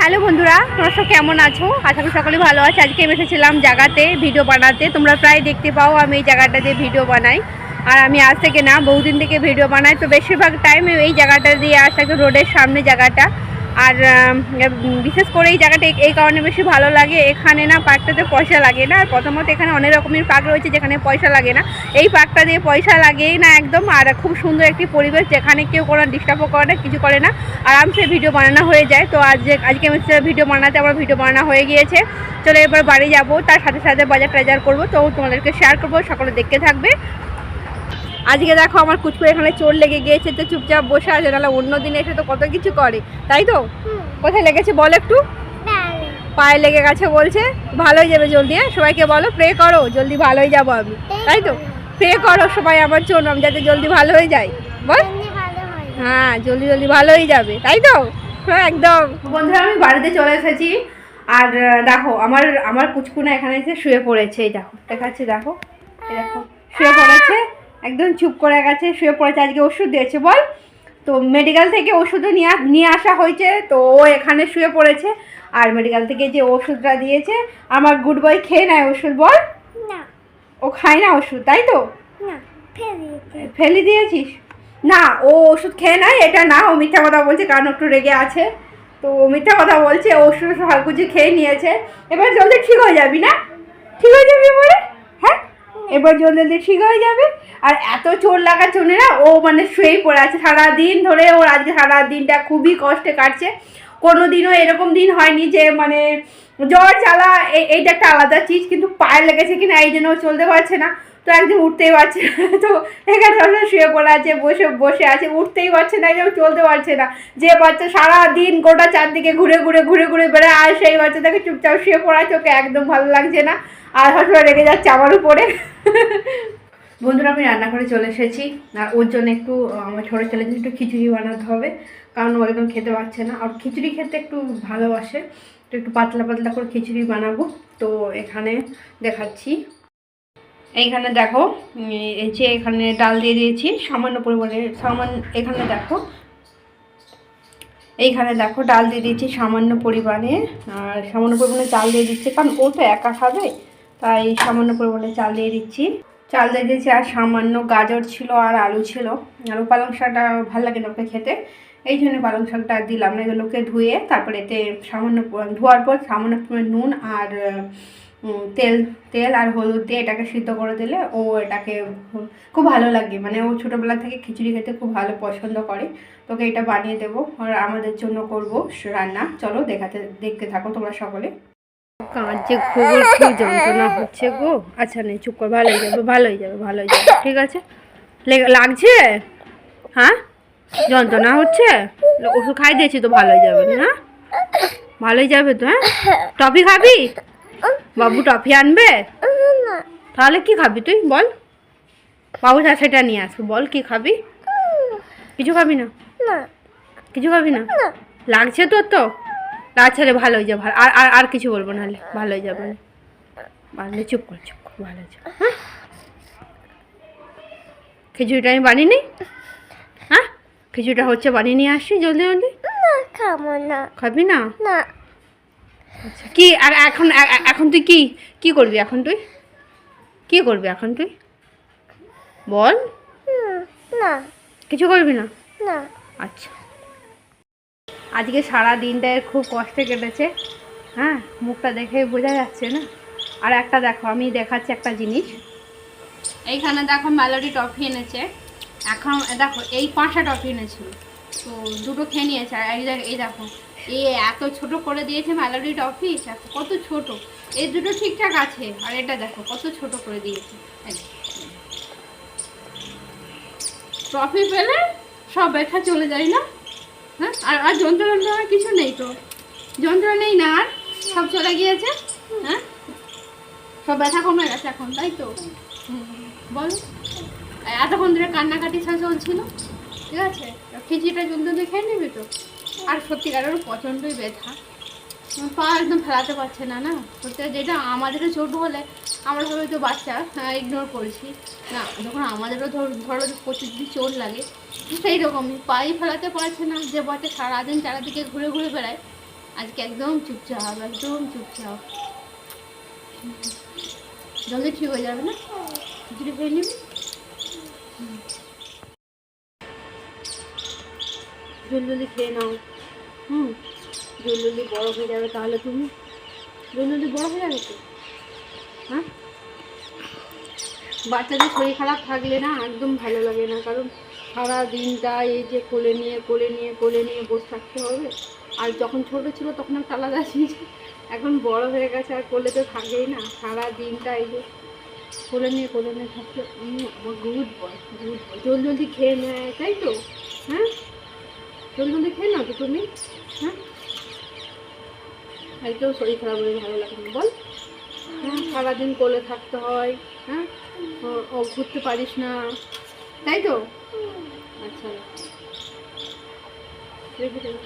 Hello বন্ধুরা, তোমরা সব কেমন আছো? আশা করি সকলে ভালো আছে। আজকে আমি এসেছিলাম জায়গাতে ভিডিও বানাতে। তোমরা প্রায় দেখতে পাও আমি এই জায়গাটাতে ভিডিও বানাই। আর আমি আজ থেকে না বহুদিন থেকে ভিডিও বানাই। তো বেশিরভাগ টাইম এই জায়গাটা দিয়ে আসা, রোডের সামনে জায়গাটা। আর বিশেষ করে এই জায়গাটা এই কারণে বেশি ভালো লাগে, এখানে না পার্কটাতে পয়সা লাগে না। আর প্রথমত এখানে অনেক রকমের পার্ক রয়েছে যেখানে পয়সা লাগে না। এই পার্কটা দিয়ে পয়সা লাগেই না একদম। আর খুব সুন্দর একটি পরিবেশ, যেখানে কেউ কোনো ডিস্টার্বও করে না, কিছু করে না, আরামসে ভিডিও বানানো হয়ে যায়। তো আজকে আমি ভিডিও বানাতে আমার ভিডিও বানানো হয়ে গিয়েছে। চলো এবার বাড়ি যাবো, তার সাথে সাথে বাজার টাজার করবো। তো তোমাদেরকে শেয়ার করবো, সকলে দেখতে থাকবে। আজকে দেখো আমার কুচকুর এখানে চোট লেগে গিয়েছে, তো চুপচাপ বসে আছে। নাহলে অন্য দিন এসে তো কত কিছু করে, তাই তো? কোথায় লেগেছে বল একটু? পায়ে লেগে গেছে বলছে। ভালো হয়ে যাবে জলদি। হ্যাঁ, সবাইকে বলো প্রে করো জলদি ভালো হয়ে যাবো আমি, তাই তো? প্রে করো সবাই আমার জন্য, আমি যাতে জলদি ভালো হয়ে যাই। বল হ্যাঁ, জলদি জলদি ভালো হয়ে যাবে, তাই তো? হ্যাঁ একদম। বন্ধুরা আমি বাড়িতে চলে এসেছি। আর দেখো আমার কুচকুনা এখানে এসে শুয়ে পড়েছে। এই দেখো দেখাচ্ছি, দেখো এই দেখো শুয়ে পড়েছে, একদম চুপ করে গেছে, শুয়ে পড়েছে। আজকে ওষুধ দিয়েছে বল, তো মেডিকেল থেকে ওষুধও নিয়ে আসা হয়েছে। তো ও এখানে শুয়ে পড়েছে। আর মেডিকেল থেকে যে ওষুধটা দিয়েছে, আমার গুড বয় খেয়ে নেয় ওষুধ। বল না, ও খায় না ওষুধ, তাই তো? না, ফেলে দিয়েছিস? না, ও ওষুধ খেয়ে নেয়, এটা না, ও মিথ্যা কথা বলছে, কারণ একটু রেগে আছে। তো ও মিথ্যা কথা বলছে, ওষুধ সবকিছু খেয়ে নিয়েছে। এবার জলদি ঠিক হয়ে যাবি না? ঠিক হয়ে যাবি বলে? হ্যাঁ, এবার জলদি ঠিক হয়ে যাবে। আর এত চোট লাগার জন্য না ও মানে শুয়েই পড়ে আছে সারাদিন ধরে। ওর আজকে সারা দিনটা খুবই কষ্টে কাটছে। কোনো দিনও এরকম দিন হয়নি যে মানে জ্বর জ্বালা, এইটা একটা আলাদা চিজ, কিন্তু পায়ে লেগেছে কিনা এই জন্য ও চলতে পারছে না। তো একদিন উঠতেই পারছে না, তো এখানে শুয়ে পড়ে আছে, বসে আছে, উঠতেই পারছে না, কেউ চলতে পারছে না। যে বাচ্চা সারাদিন গোটা চারদিকে ঘুরে ঘুরে বেড়ায়, আর সেই বাচ্চাটাকে চুপচাপ শুয়ে পড়া, চোখে একদম ভালো লাগছে না। আর হসপিটাল রেগে যাচ্ছে আমার উপরে। বন্ধুরা আমি রান্নাঘরে চলে এসেছি। আর ওর জন্য একটু আমার ছোটো ছেলের জন্য একটু খিচুড়ি বানাতে হবে, কারণ ও একদম খেতে পারছে না। আর খিচুড়ি খেতে একটু ভালোবাসে, তো একটু পাতলা পাতলা করে খিচুড়ি বানাবো। তো এখানে দেখাচ্ছি, এইখানে দেখো এই যে এখানে ডাল দিয়ে দিয়েছি সামান্য পরিমাণে, এখানে দেখো এইখানে দেখো ডাল দিয়ে দিয়েছি সামান্য পরিমাণে। আর সামান্য পরিমাণে চাল দিয়ে দিচ্ছি, কারণ ও তো একা খাবে, তাই সামান্য পরিমাণে চাল দিয়ে দিচ্ছি। চাল দিয়ে দিয়েছি, আর সামান্য গাজর ছিল আর আলু ছিল। আলু পালং শাকটা ভালো লাগে না ওকে খেতে, এই জন্য পালং শাকটা দিলাম না। এগুলোকে ধুয়ে তারপরে এতে সামান্য ধোয়ার পর সামান্য নুন আর তেল আর হলুদ দিয়ে এটাকে সিদ্ধ করে দিলে ও এটাকে খুব ভালো লাগে। মানে ও ছোটোবেলা থেকে খিচুড়ি খেতে খুব ভালো পছন্দ করে। তোকে এটা বানিয়ে দেবো, আর আমাদের জন্য করব রান্না। চলো দেখতে থাকো তোমরা সকলে। কাঁচে খুব যন্ত্রণা হচ্ছে গো। আচ্ছা নেই, চুপ কর, ভালো হয়ে যাবে। ঠিক আছে, লাগছে? হ্যাঁ, যন্ত্রণা হচ্ছে, ওষুধ খাই দিয়েছি তো, ভালো হয়ে যাবে। হ্যাঁ, ভালোই যাবে তো। হ্যাঁ, টফি খাবি? বাবু টফি আনবে? তাহলে কি খাবি তুই বল? বাবু সেটা নিয়ে আসবো। বল কি খাবি? কিছু খাবি না? কিছু খাবি না? লাগছে তোর তো? আচ্ছা রে, ভালো হয়ে যাবে। আর কিছু বলবো না, ভালো হয়ে যাবে। ভালো, চুপ কর, ভালো হয়ে যাবে। হ্যাঁ, খিচুড়িটা আমি বানিয়ে নিই। হ্যাঁ, খিচুড়িটা হচ্ছে, বানিয়ে নিয়ে আসি জলদি। খাবো না। খাবি না? আচ্ছা কি? আর এখন তুই কি করবি? এখন তুই কি করবি? এখন তুই বল। না, কিছু করবি না? আচ্ছা, আজকে সারা দিনটায় খুব কষ্টে কেটেছে। হ্যাঁ, মুখটা দেখে বোঝা যাচ্ছে না। আর একটা দেখো, আমি দেখাচ্ছি একটা জিনিস। এইখানে দেখো মেলোডি টফি এনেছে। এখন দেখো এই 5টা টফি এনেছিল, তো দুটো খেয়ে নিয়েছে। আর এই দেখো এত ছোট করে দিয়েছে মেলোডি টফি, কত ছোট। এই দুটো ঠিকঠাক আছে, আর এটা দেখো কত ছোট করে দিয়েছে। টফি পেলে সব ব্যথা চলে যায় না? হ্যাঁ, আর যন্ত্রণা কিছু নেই তো? যন্ত্রণা নেই না, আর সব চলে গিয়েছে। হ্যাঁ, সব ব্যথা কমে গেছে এখন, তাই তো? বল, এতক্ষণ ধরে কান্নাকাটি চলছিল, ঠিক আছে? খিচুড়িটা জলদি খেয়ে নিবি তো? আর সত্যিকারের প্রচণ্ডই ব্যথা, পা একদম ফেলাতে পারছে না, না বলতে যেটা আমাদেরও ছোটো হলে আমরা সবাই তো বাচ্চা ইগনোর করেছি না, যখন আমাদেরও ধরো প্রচুর যদি চোট লাগে সেই রকমই পাই ফেলাতে পারছে না, যে বাচ্চা সারাদিন চারিদিকে ঘুরে ঘুরে বেড়ায় আজকে একদম চুপচাপ, একদম চুপচাপ। জলদি ঠিক হয়ে যাবে না, খিচুড়ি খেয়ে নিবি, জলদি খেয়ে নাও। জলদি বড় হয়ে যাবে তাহলে তুমি, জলদি বড় হয়ে যাবে তো। হ্যাঁ, বাচ্চাদের শরীর খারাপ থাকলে না একদম ভালো লাগে না, কারণ সারা দিনটা এই যে কোলে নিয়ে বসে থাকতে হবে। আর যখন ছোট ছিল তখন একটা আলাদা ছিল, এখন বড় হয়ে গেছে আর কোলে তো থাকেই না, সারা দিনটা এই যে কোলে নিয়ে থাকতে। আমার গুড বয়, জলদি খেয়ে নেয় তাই তো। হ্যাঁ, জলদি খেয়ে নাও তো তুমি। হ্যাঁ, একদম শরীর খারাপ হলে ভালো লাগে না বল। হ্যাঁ, সারাদিন কোলে থাকতে হয়। হ্যাঁ, ও ঘুরতে পারিস না তাই তো। আচ্ছা, রেখে দেবো।